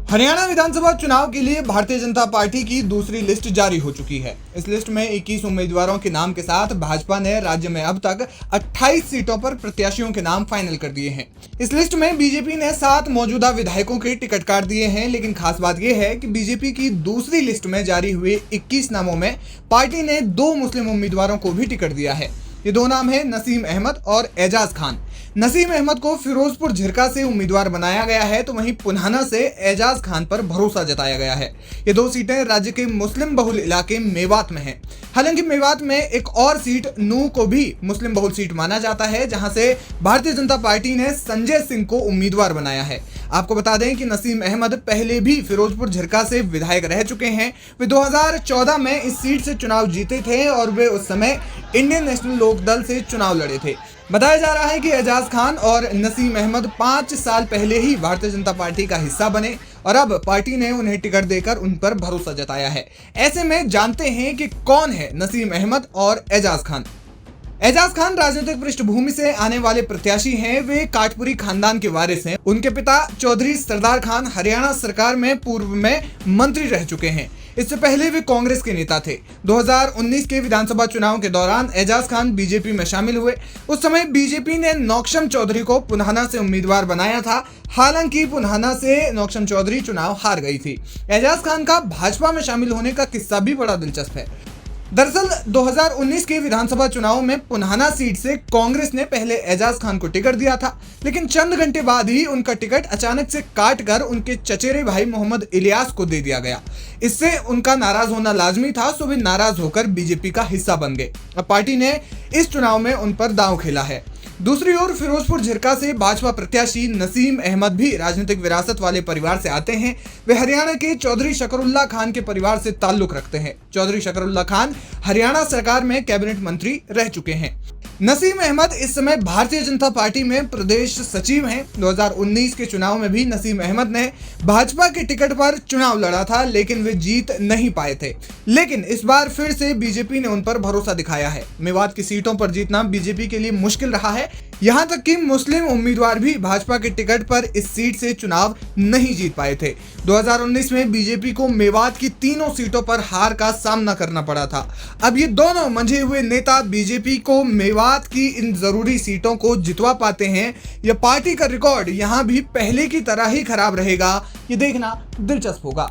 हरियाणा विधानसभा चुनाव के लिए भारतीय जनता पार्टी की दूसरी लिस्ट जारी हो चुकी है। इस लिस्ट में 21 उम्मीदवारों के नाम के साथ भाजपा ने राज्य में अब तक 28 सीटों पर प्रत्याशियों के नाम फाइनल कर दिए हैं। इस लिस्ट में बीजेपी ने 7 मौजूदा विधायकों के टिकट काट दिए हैं, लेकिन खास बात यह है कि बीजेपी की दूसरी लिस्ट में जारी हुए 21 नामों में पार्टी ने 2 मुस्लिम उम्मीदवारों को भी टिकट दिया है। ये 2 नाम है नसीम अहमद और एजाज खान। नसीम अहमद को फिरोजपुर झिरका से उम्मीदवार बनाया गया है, तो वहीं पुन्हाना से एजाज खान पर भरोसा जताया गया है। ये 2 सीटें राज्य के मुस्लिम बहुल इलाके मेवात में हैं। हालांकि मेवात में एक और सीट नूह को भी मुस्लिम बहुल सीट माना जाता है, जहां से भारतीय जनता पार्टी ने संजय सिंह को उम्मीदवार बनाया है। आपको बता दें कि नसीम अहमद पहले भी फिरोजपुर झिरका से विधायक रह चुके हैं। वे 2014 में इस सीट से चुनाव जीते थे और वे उस समय इंडियन नेशनल लोक दल से चुनाव लड़े थे। बताया जा रहा है कि एजाज खान और नसीम अहमद 5 साल पहले ही भारतीय जनता पार्टी का हिस्सा बने और अब पार्टी ने उन्हें टिकट देकर उन पर भरोसा जताया है। ऐसे में जानते हैं कि कौन है नसीम अहमद और एजाज खान। एजाज खान राजनीतिक पृष्ठभूमि से आने वाले प्रत्याशी हैं। वे काटपुरी खानदान के वारिस हैं। उनके पिता चौधरी सरदार खान हरियाणा सरकार में पूर्व में मंत्री रह चुके हैं। इससे पहले वे कांग्रेस के नेता थे। 2019 के विधानसभा चुनाव के दौरान एजाज खान बीजेपी में शामिल हुए। उस समय बीजेपी ने नौक्षम चौधरी को पुन्हाना से उम्मीदवार बनाया था। हालांकि पुन्हाना से नौक्षम चौधरी चुनाव हार गई थी। एजाज खान का भाजपा में शामिल होने का किस्सा भी बड़ा दिलचस्प है। दरअसल 2019 के विधानसभा चुनाव में पुन्हाना सीट से कांग्रेस ने पहले एजाज खान को टिकट दिया था, लेकिन चंद घंटे बाद ही उनका टिकट अचानक से काट कर उनके चचेरे भाई मोहम्मद इलियास को दे दिया गया। इससे उनका नाराज होना लाजमी था, सो वे नाराज होकर बीजेपी का हिस्सा बन गए। अब पार्टी ने इस चुनाव में उन पर दांव खेला है। दूसरी ओर फिरोजपुर झिरका से भाजपा प्रत्याशी नसीम अहमद भी राजनीतिक विरासत वाले परिवार से आते हैं। वे हरियाणा के चौधरी शकरुल्ला खान के परिवार से ताल्लुक रखते हैं। चौधरी शकरुल्ला खान हरियाणा सरकार में कैबिनेट मंत्री रह चुके हैं। नसीम अहमद इस समय भारतीय जनता पार्टी में प्रदेश सचिव हैं। 2019 के चुनाव में भी नसीम अहमद ने भाजपा के टिकट पर चुनाव लड़ा था, लेकिन वे जीत नहीं पाए थे। लेकिन इस बार फिर से बीजेपी ने उन पर भरोसा दिखाया है। मेवात की सीटों पर जीतना बीजेपी के लिए मुश्किल रहा है। यहां तक कि मुस्लिम उम्मीदवार भी भाजपा के टिकट पर इस सीट से चुनाव नहीं जीत पाए थे। 2019 में बीजेपी को मेवात की 3 सीटों पर हार का सामना करना पड़ा था। अब ये दोनों मंझे हुए नेता बीजेपी को मेवात की इन जरूरी सीटों को जितवा पाते हैं या पार्टी का रिकॉर्ड यहां भी पहले की तरह ही खराब रहेगा, ये देखना दिलचस्प होगा।